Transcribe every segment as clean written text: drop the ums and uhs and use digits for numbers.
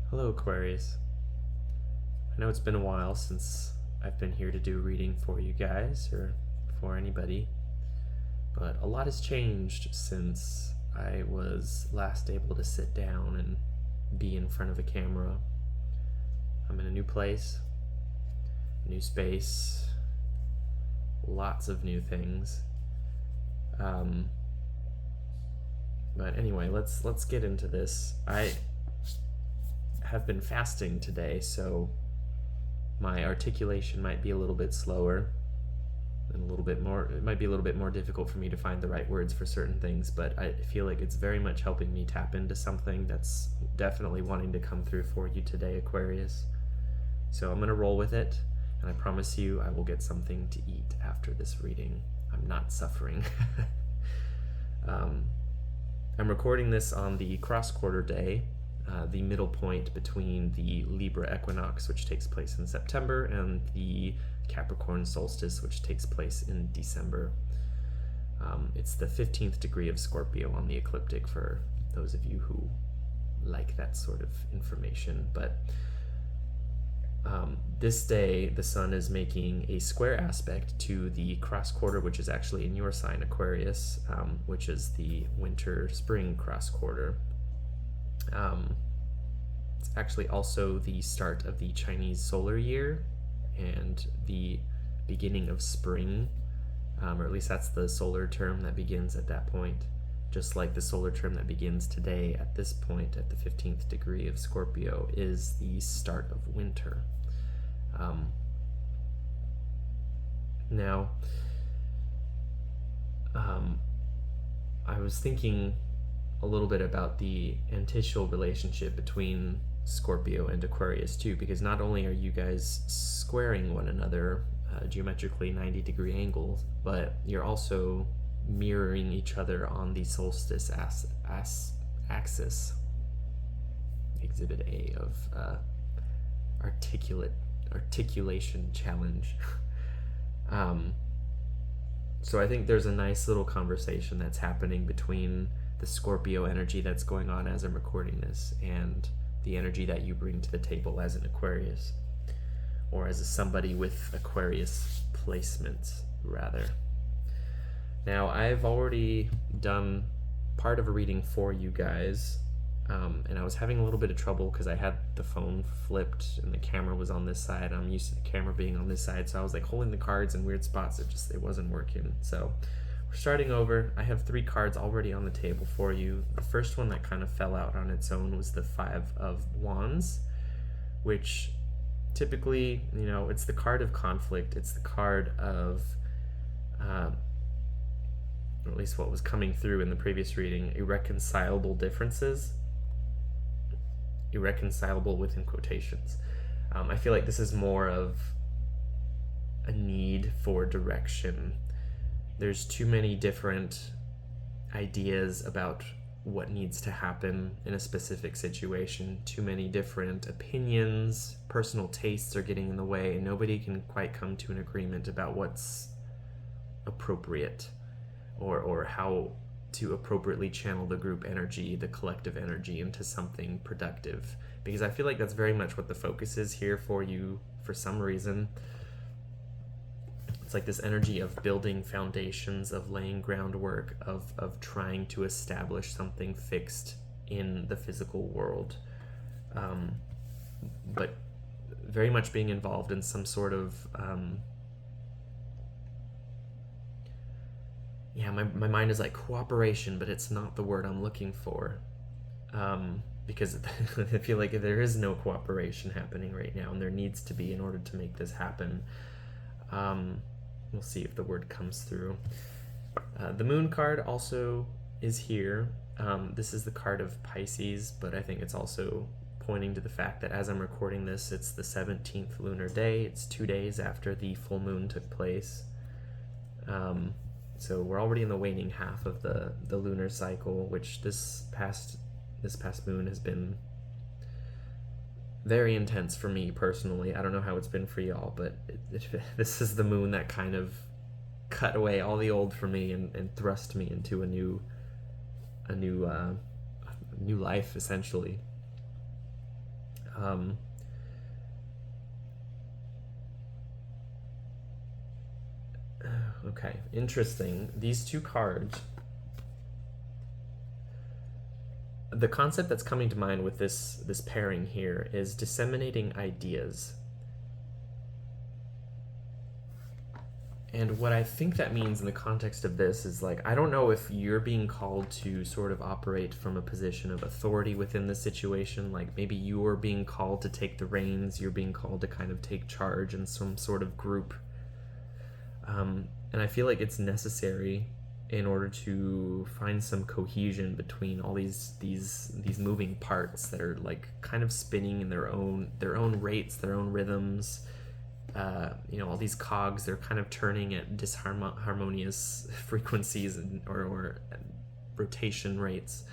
Hello, Aquarius. I know it's been a while since I've been here to do a reading for you guys or for anybody, but a lot has changed since I was last able to sit down and be in front of a camera. I'm in a new place, new space, lots of new things. But anyway, let's get into this. I have been fasting today, so my articulation might be a little bit slower and it might be a little bit more difficult for me to find the right words for certain things, but I feel like it's very much helping me tap into something that's definitely wanting to come through for you today, Aquarius. So I'm going to roll with it, and I promise you I will get something to eat after this reading. I'm not suffering. I'm recording this on the cross-quarter day, the middle point between the Libra equinox, which takes place in September, and the Capricorn solstice, which takes place in December. It's the 15th degree of Scorpio on the ecliptic for those of you who like that sort of information. But this day, the sun is making a square aspect to the cross quarter, which is actually in your sign, Aquarius, which is the winter-spring cross quarter. It's actually also the start of the Chinese solar year and the beginning of spring, or at least that's the solar term that begins at that point, just like the solar term that begins today at this point at the 15th degree of Scorpio is the start of winter. Now, I was thinking a little bit about the antitial relationship between Scorpio and Aquarius too, because not only are you guys squaring one another geometrically 90-degree angles, but you're also mirroring each other on the solstice axis. Exhibit A of articulation challenge. So I think there's a nice little conversation that's happening between the Scorpio energy that's going on as I'm recording this and the energy that you bring to the table as an Aquarius, or as somebody with Aquarius placements, rather. Now, I've already done part of a reading for you guys, and I was having a little bit of trouble because I had the phone flipped and the camera was on this side. I'm used to the camera being on this side, so I was like holding the cards in weird spots. It wasn't working. So we're starting over. I have 3 cards already on the table for you. The first one that kind of fell out on its own was the 5 of Wands, which typically, it's the card of conflict. It's the card of, or at least what was coming through in the previous reading, irreconcilable differences. Irreconcilable within quotations. I feel like this is more of a need for direction. There's too many different ideas about what needs to happen in a specific situation. Too many different opinions, personal tastes are getting in the way, and nobody can quite come to an agreement about what's appropriate or how to appropriately channel the group energy, the collective energy, into something productive. Because I feel like that's very much what the focus is here for you for some reason. It's like this energy of building foundations, of laying groundwork, of trying to establish something fixed in the physical world. But very much being involved in some sort of my mind is like cooperation, but it's not the word I'm looking for, because I feel like there is no cooperation happening right now, and there needs to be in order to make this happen. We'll see if the word comes through. The Moon card also is here. This is the card of Pisces, but I think it's also pointing to the fact that as I'm recording this, it's the 17th lunar day. It's 2 days after the full moon took place. So we're already in the waning half of the lunar cycle, which this past moon has been very intense for me personally. I don't know how it's been for y'all, but this is the moon that kind of cut away all the old for me and thrust me into a new life, essentially. Um, okay, interesting. These two cards, the concept that's coming to mind with this pairing here is disseminating ideas. And what I think that means in the context of this is, like, I don't know if you're being called to sort of operate from a position of authority within the situation. Like, maybe you're being called to take the reins, you're being called to kind of take charge in some sort of group. And I feel like it's necessary in order to find some cohesion between all these moving parts that are like kind of spinning in their own rates, their own rhythms. All these cogs, they're kind of turning at disharmonious frequencies or rotation rates.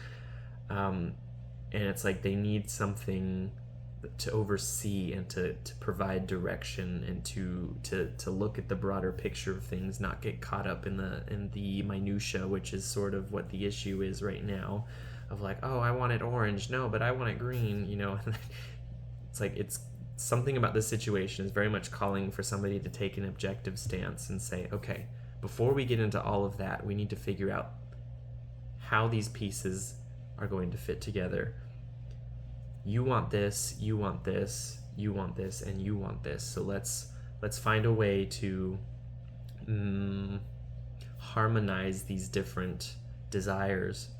And it's like they need something to oversee and to provide direction and to look at the broader picture of things, not get caught up in the minutia, which is sort of what the issue is right now, of like, oh, I want it orange, no, but I want it green, It's like it's something about this situation is very much calling for somebody to take an objective stance and say, okay, before we get into all of that, we need to figure out how these pieces are going to fit together. You want this, you want this, you want this, and you want this. So let's find a way to harmonize these different desires.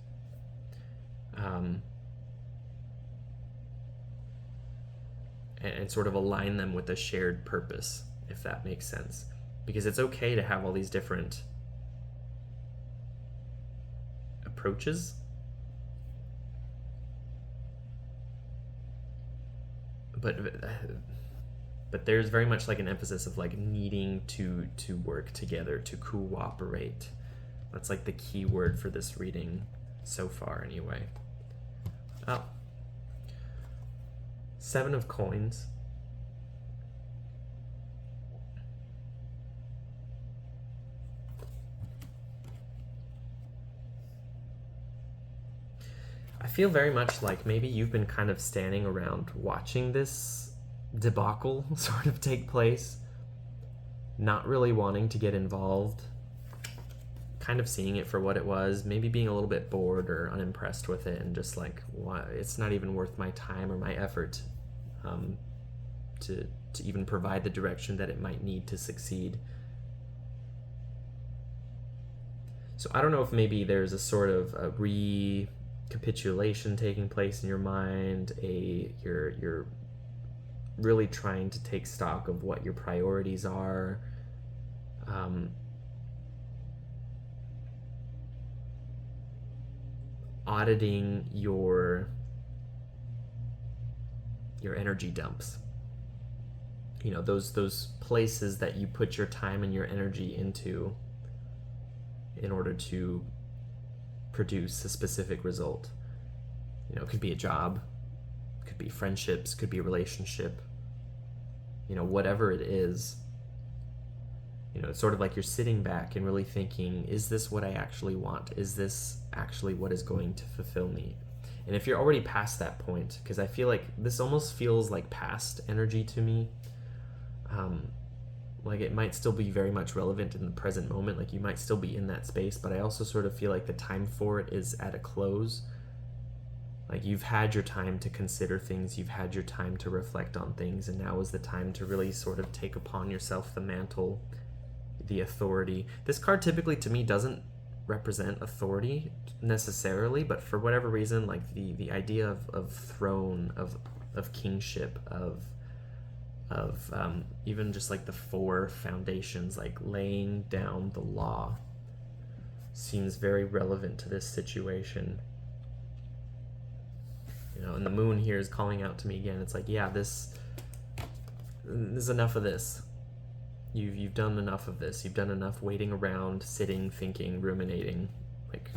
And sort of align them with a shared purpose, if that makes sense. Because it's okay to have all these different approaches, but there's very much like an emphasis of like needing to work together, to cooperate. That's like the key word for this reading so far, anyway. Oh. 7 of coins. I feel very much like maybe you've been kind of standing around watching this debacle sort of take place, not really wanting to get involved, kind of seeing it for what it was, maybe being a little bit bored or unimpressed with it, and just like, it's not even worth my time or my effort to even provide the direction that it might need to succeed. So I don't know if maybe there's a sort of a recapitulation taking place in your mind, you're really trying to take stock of what your priorities are. Auditing your energy dumps. Those places that you put your time and your energy into in order to produce a specific result. It could be a job, could be friendships, could be a relationship, whatever it is. It's sort of like you're sitting back and really thinking, is this what I actually want? Is this actually what is going to fulfill me? And if you're already past that point, because I feel like this almost feels like past energy to me, like it might still be very much relevant in the present moment, like you might still be in that space, but I also sort of feel like the time for it is at a close. Like you've had your time to consider things, you've had your time to reflect on things, and now is the time to really sort of take upon yourself the mantle, the authority. This card typically to me doesn't represent authority necessarily, but for whatever reason, like the idea of throne, of kingship, of even just like the 4 foundations, like laying down the law, seems very relevant to this situation. And the moon here is calling out to me again. It's like, yeah, this is enough of this. You've done enough of this. You've done enough waiting around, sitting, thinking, ruminating. Like,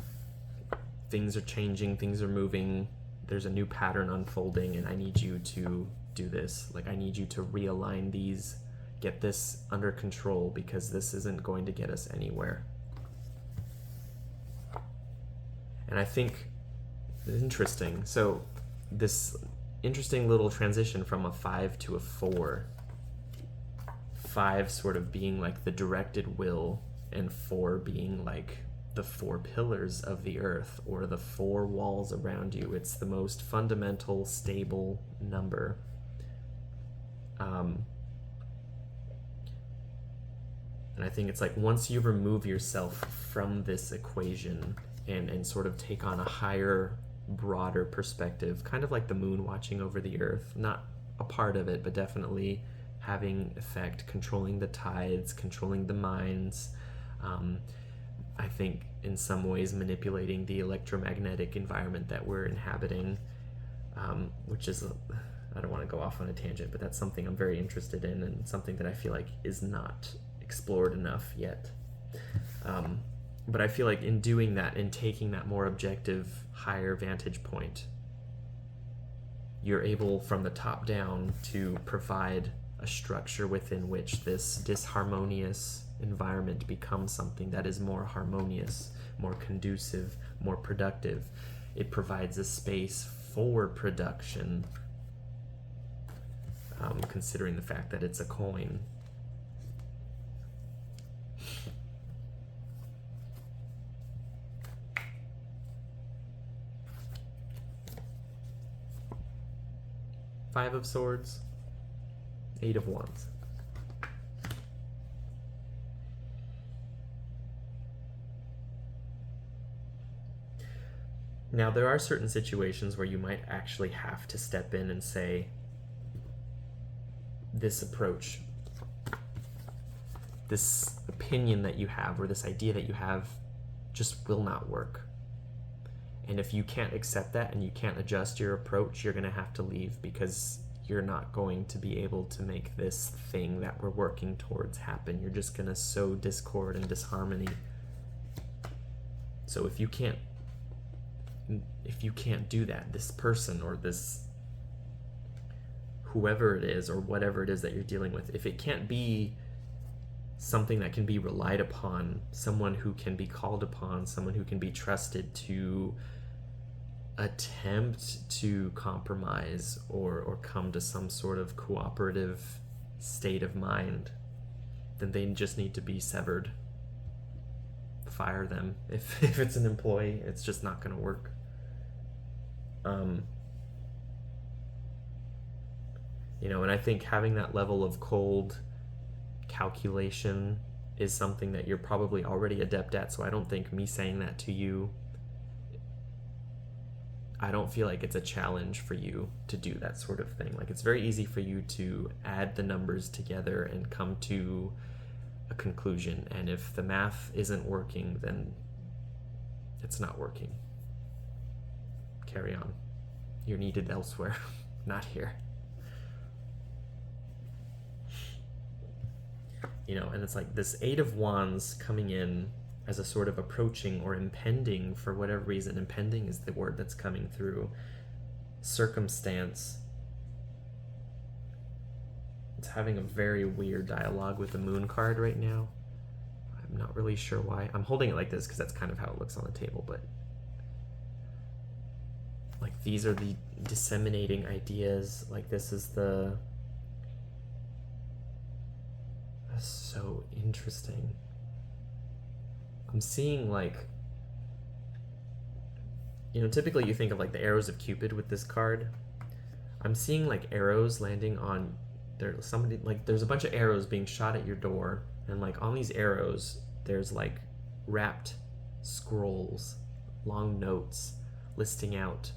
things are changing, things are moving, there's a new pattern unfolding, and I need you to do this. Like, I need you to realign these, get this under control, because this isn't going to get us anywhere. And I think, interesting, so this interesting little transition from a 5 to a 4. 5 sort of being like the directed will, and 4 being like the 4 pillars of the earth, or the 4 walls around you. It's the most fundamental, stable number. And I think it's like once you remove yourself from this equation and sort of take on a higher, broader perspective, kind of like the moon watching over the earth, not a part of it, but definitely having effect, controlling the tides, controlling the minds, I think in some ways manipulating the electromagnetic environment that we're inhabiting, which is, I don't want to go off on a tangent, but that's something I'm very interested in, and something that I feel like is not explored enough yet. But I feel like in doing that, in taking that more objective, higher vantage point, you're able from the top down to provide a structure within which this disharmonious environment becomes something that is more harmonious, more conducive, more productive. It provides a space for production, considering the fact that it's a coin. Five of Swords, 8 of Wands. Now, there are certain situations where you might actually have to step in and say, this approach, this opinion that you have, or this idea that you have, just will not work. And if you can't accept that and you can't adjust your approach, you're going to have to leave, because you're not going to be able to make this thing that we're working towards happen. You're just going to sow discord and disharmony. So if you can't do that, this person or this whoever it is or whatever it is that you're dealing with, if it can't be something that can be relied upon, someone who can be called upon, someone who can be trusted to attempt to compromise or come to some sort of cooperative state of mind, then they just need to be severed. Fire them. If it's an employee, it's just not going to work. And I think having that level of cold calculation is something that you're probably already adept at, so I don't think me saying that to you, I don't feel like it's a challenge for you to do that sort of thing. Like, it's very easy for you to add the numbers together and come to a conclusion, and if the math isn't working, then it's not working. Carry on. You're needed elsewhere, not here. And it's like this 8 of Wands coming in as a sort of approaching or impending, for whatever reason. Impending is the word that's coming through. Circumstance. It's having a very weird dialogue with the Moon card right now. I'm not really sure why. I'm holding it like this because that's kind of how it looks on the table, but like these are the disseminating ideas. Like this is the... That's so interesting. I'm seeing like, typically you think of like the arrows of Cupid with this card. I'm seeing like arrows landing on there's a bunch of arrows being shot at your door, and like on these arrows there's like wrapped scrolls, long notes listing out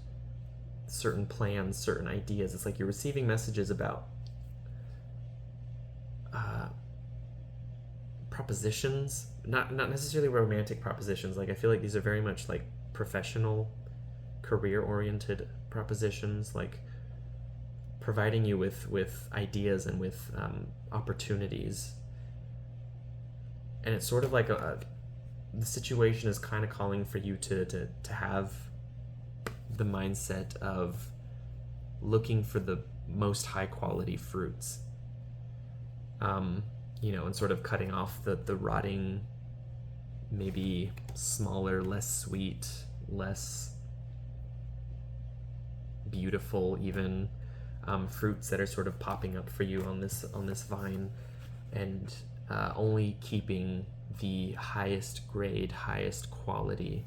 certain plans, certain ideas. It's like you're receiving messages about propositions, not necessarily romantic propositions. Like I feel like these are very much like professional, career-oriented propositions, like providing you with ideas and with opportunities. And it's sort of like the situation is kind of calling for you to have the mindset of looking for the most high quality fruits, and sort of cutting off the rotting, maybe smaller, less sweet, less beautiful, even fruits that are sort of popping up for you on this vine, and only keeping the highest grade, highest quality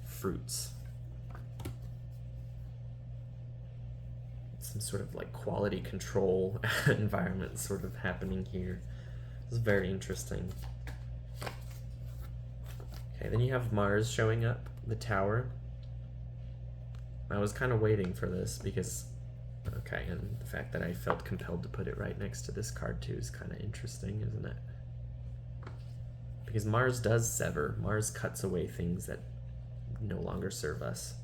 fruits. Some sort of like quality control environment sort of happening here. It's very interesting. Okay, then you have Mars showing up, the tower. I was kind of waiting for this because, okay, and the fact that I felt compelled to put it right next to this card too is kind of interesting, isn't it? Because Mars does sever. Mars cuts away things that no longer serve us.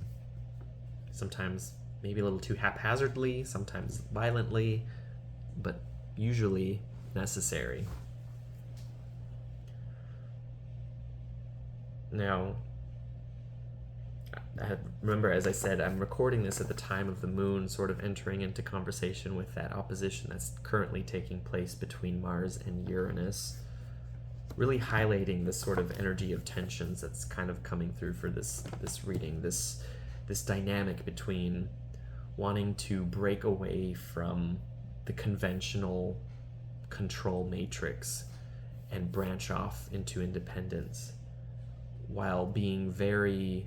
Sometimes maybe a little too haphazardly, sometimes violently, but usually necessary. Now, remember, as I said, I'm recording this at the time of the moon sort of entering into conversation with that opposition that's currently taking place between Mars and Uranus, really highlighting this sort of energy of tensions that's kind of coming through for this reading, this dynamic between wanting to break away from the conventional control matrix and branch off into independence, while being very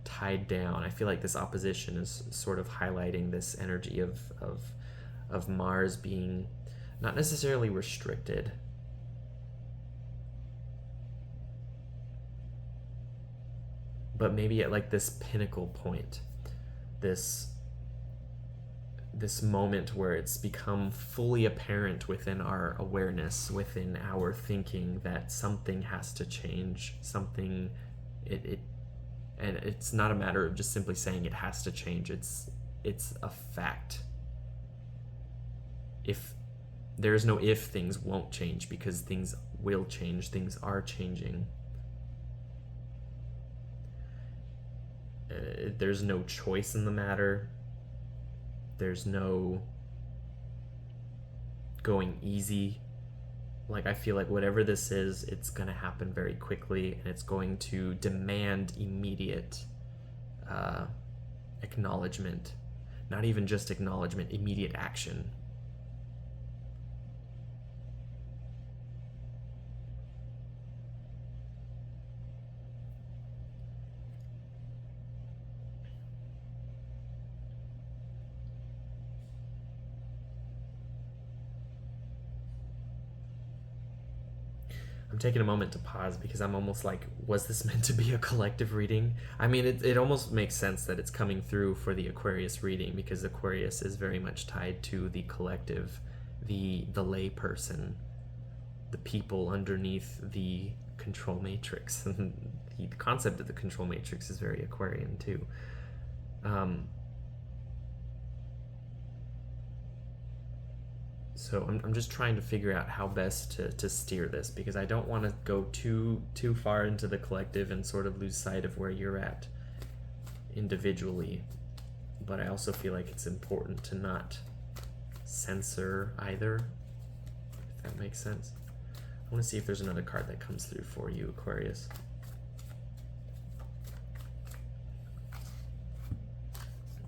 tied down. I feel like this opposition is sort of highlighting this energy of Mars being not necessarily restricted, but maybe at like this pinnacle point, this moment where it's become fully apparent within our awareness, within our thinking, that something has to change, something, and it's not a matter of just simply saying it has to change, it's a fact. If there is no if, things won't change, because things will change, things are changing. There's no choice in the matter. There's no going easy. Like, I feel like whatever this is, it's going to happen very quickly, and it's going to demand immediate acknowledgement. Not even just acknowledgement, immediate action. I'm taking a moment to pause because I'm almost like, was this meant to be a collective reading? I mean, it almost makes sense that it's coming through for the Aquarius reading, because Aquarius is very much tied to the collective, the lay person, the people underneath the control matrix. And the concept of the control matrix is very Aquarian too. So I'm just trying to figure out how best to steer this, because I don't want to go too far into the collective and sort of lose sight of where you're at individually. But I also feel like it's important to not censor either, if that makes sense. I want to see if there's another card that comes through for you, Aquarius.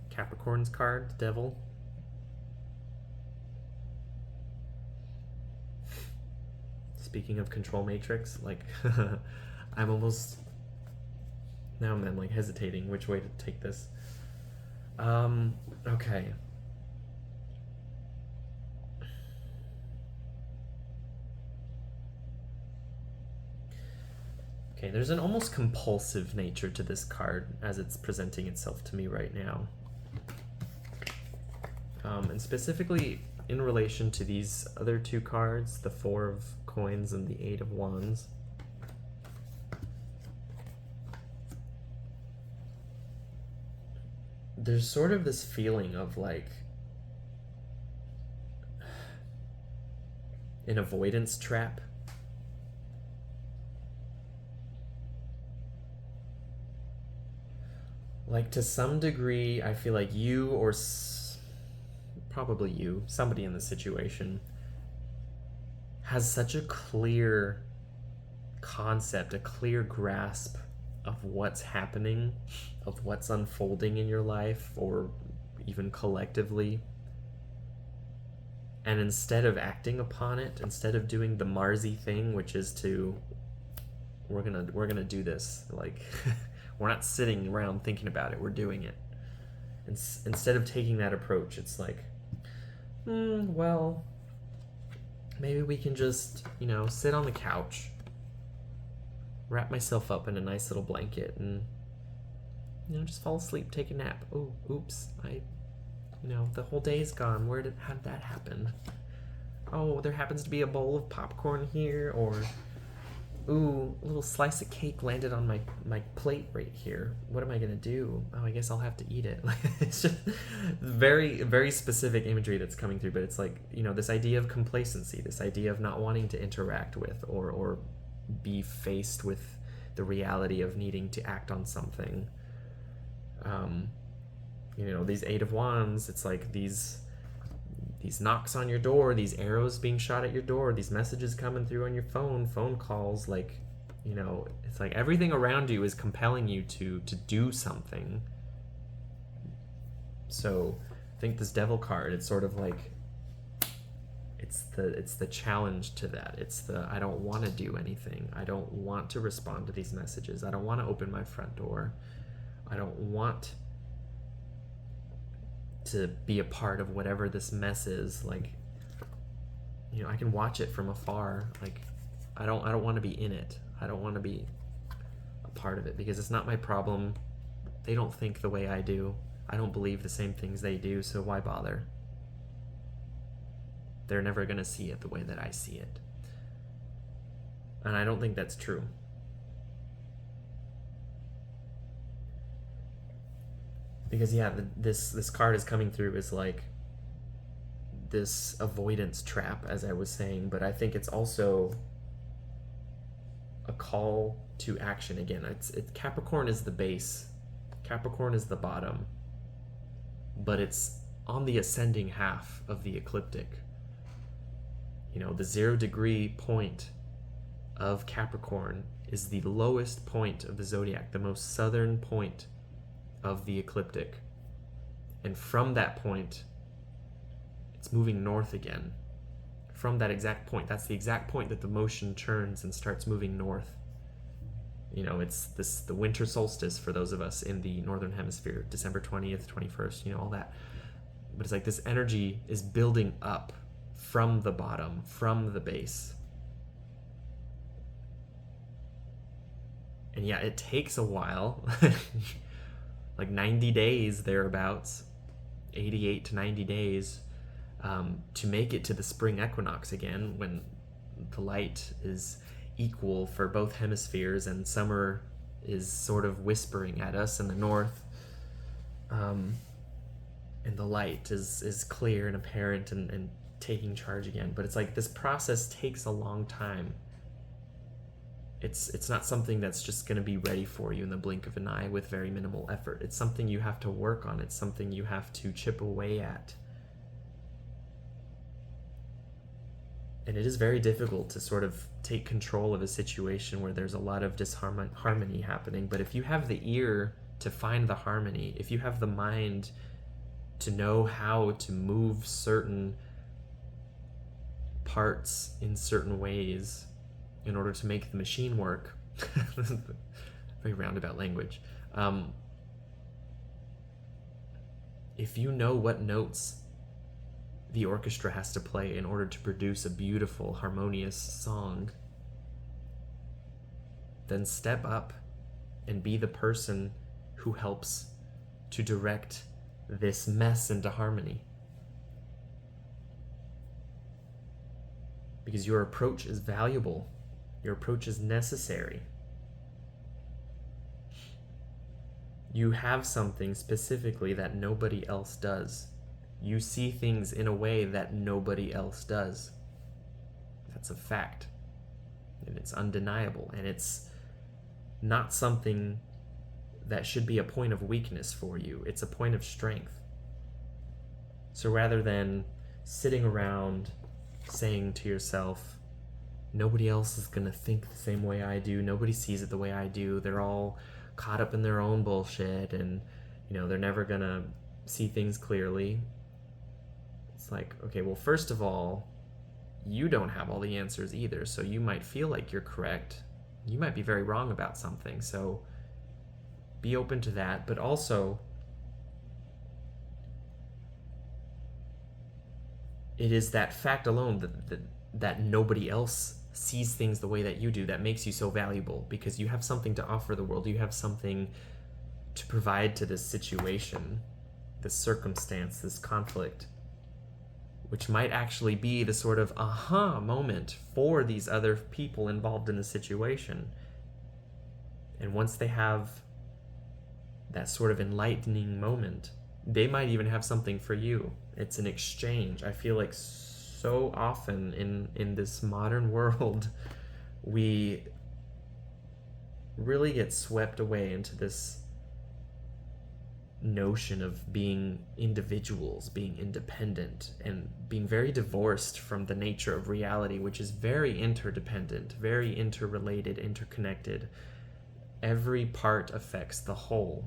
Capricorn's card, Devil. Speaking of control matrix, like, I'm almost, now I'm like hesitating which way to take this. Okay. Okay, there's an almost compulsive nature to this card as it's presenting itself to me right now. And specifically in relation to these other two cards, the Four of Coins and the Eight of Wands. There's sort of this feeling of like an avoidance trap. Like, to some degree, I feel like you, or probably you, somebody in the situation, has such a clear concept, a clear grasp of what's happening, of what's unfolding in your life, or even collectively. And instead of acting upon it, instead of doing the Marzi thing, which is to, we're gonna do this, like, we're not sitting around thinking about it, we're doing it. Instead of taking that approach, it's like, well, maybe we can just, sit on the couch, wrap myself up in a nice little blanket, and, just fall asleep, take a nap. Oh, oops, the whole day's gone. How did that happen? Oh, there happens to be a bowl of popcorn here, or, ooh, a little slice of cake landed on my plate right here. What am I gonna do? Oh, I guess I'll have to eat it. It's just very, very specific imagery that's coming through, but it's like, this idea of complacency, this idea of not wanting to interact with or be faced with the reality of needing to act on something. These Eight of Wands, it's like these knocks on your door, these arrows being shot at your door, these messages coming through on your phone calls, like, it's like everything around you is compelling you to do something. So I think this Devil card, it's sort of like, it's the challenge to that. It's I don't want to do anything. I don't want to respond to these messages. I don't want to open my front door. I don't want to be a part of whatever this mess is. Like, I can watch it from afar. Like, I don't want to be in it. I don't want to be a part of it because it's not my problem. They don't think the way I do. I don't believe the same things they do, so why bother? They're never going to see it the way that I see it. And I don't think that's true. Because this card is coming through as like this avoidance trap, as I was saying, but I think it's also a call to action. Again, Capricorn is the base, Capricorn is the bottom, but it's on the ascending half of the ecliptic. The 0 degree point of Capricorn is the lowest point of the zodiac, the most southern point of the ecliptic. And from that point, it's moving north again. From that exact point, that's the exact point that the motion turns and starts moving north. It's the winter solstice for those of us in the northern hemisphere, December 20th, 21st, all that. But it's like this energy is building up from the bottom, from the base. And yeah, it takes a while, like 90 days thereabouts, 88 to 90 days, to make it to the spring equinox again, when the light is equal for both hemispheres and summer is sort of whispering at us in the north, and the light is clear and apparent and taking charge again. But it's like this process takes a long time. It's not something that's just going to be ready for you in the blink of an eye with very minimal effort. It's something you have to work on. It's something you have to chip away at. And it is very difficult to sort of take control of a situation where there's a lot of disharmony happening. But if you have the ear to find the harmony, if you have the mind to know how to move certain parts in certain ways in order to make the machine work, very roundabout language, if you know what notes the orchestra has to play in order to produce a beautiful, harmonious song, then step up and be the person who helps to direct this mess into harmony. Because your approach is valuable. Your approach is necessary. You have something specifically that nobody else does. You see things in a way that nobody else does. That's a fact. And it's undeniable. And it's not something that should be a point of weakness for you. It's a point of strength. So rather than sitting around saying to yourself, nobody else is going to think the same way I do, nobody sees it the way I do, they're all caught up in their own bullshit, and they're never going to see things clearly, it's like, okay, well, first of all, you don't have all the answers either. So you might feel like you're correct. You might be very wrong about something. So be open to that. But also, it is that fact alone that nobody else sees things the way that you do that makes you so valuable, because you have something to offer the world. You have something to provide to this situation, this circumstance, this conflict, which might actually be the sort of aha moment for these other people involved in the situation. And once they have that sort of enlightening moment, they might even have something for you. It's an exchange. I feel like so often in this modern world, we really get swept away into this notion of being individuals, being independent, and being very divorced from the nature of reality, which is very interdependent, very interrelated, interconnected. Every part affects the whole.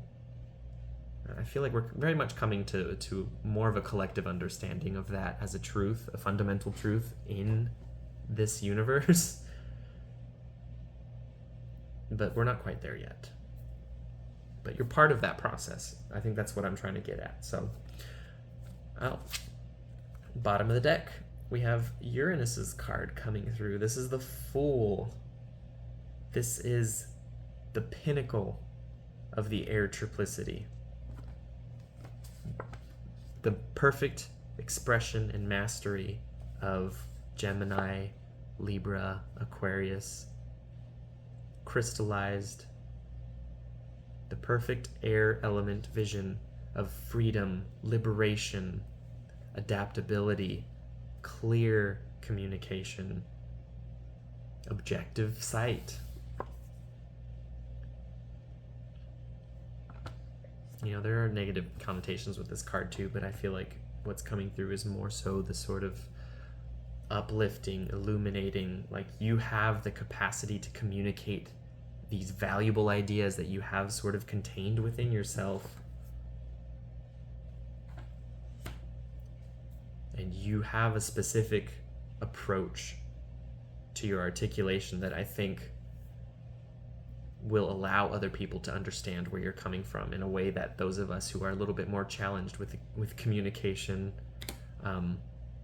I feel like we're very much coming to more of a collective understanding of that as a truth, a fundamental truth in this universe. But we're not quite there yet. But you're part of that process. I think that's what I'm trying to get at. So, bottom of the deck, we have Uranus's card coming through. This is the Fool. This is the pinnacle of the air triplicity. The perfect expression and mastery of Gemini, Libra, Aquarius, crystallized. The perfect air element vision of freedom, liberation, adaptability, clear communication, objective sight. You know, there are negative connotations with this card too, but I feel like what's coming through is more so the sort of uplifting, illuminating, like you have the capacity to communicate these valuable ideas that you have sort of contained within yourself. And you have a specific approach to your articulation that I think will allow other people to understand where you're coming from in a way that those of us who are a little bit more challenged with communication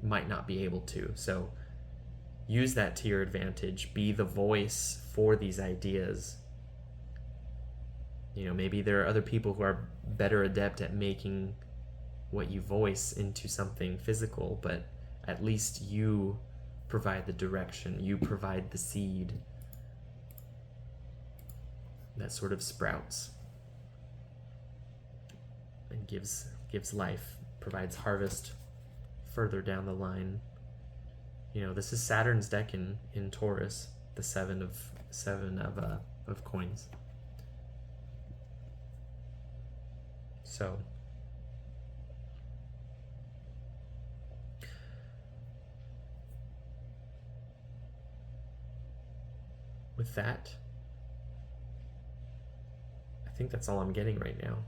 might not be able to. So use that to your advantage. Be the voice for these ideas. You know, maybe there are other people who are better adept at making what you voice into something physical, but at least you provide the direction, you provide the seed that sort of sprouts and gives life, provides harvest further down the line. You know, this is Saturn's deck in Taurus, the seven of coins. So with that, I think that's all I'm getting right now.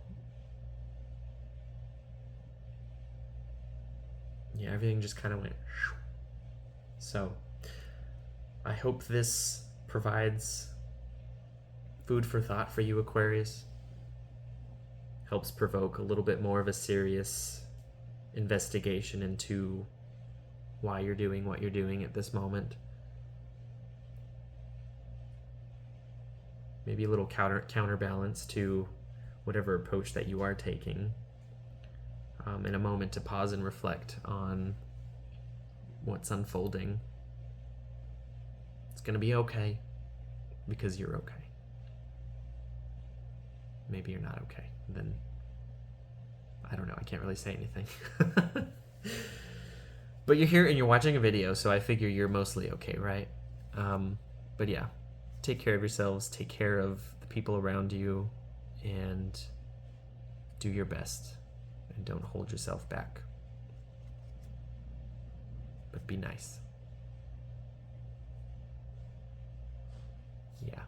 Yeah, everything just kind of went. So I hope this provides food for thought for you, Aquarius. Helps provoke a little bit more of a serious investigation into why you're doing what you're doing at this moment. Maybe a little counterbalance to whatever approach that you are taking. In a moment to pause and reflect on what's unfolding. It's going to be okay because you're okay. Maybe you're not okay. Then I don't know. I can't really say anything. But you're here and you're watching a video, so I figure you're mostly okay, right? But yeah, take care of yourselves, take care of the people around you, and do your best. And don't hold yourself back. But be nice. Yeah.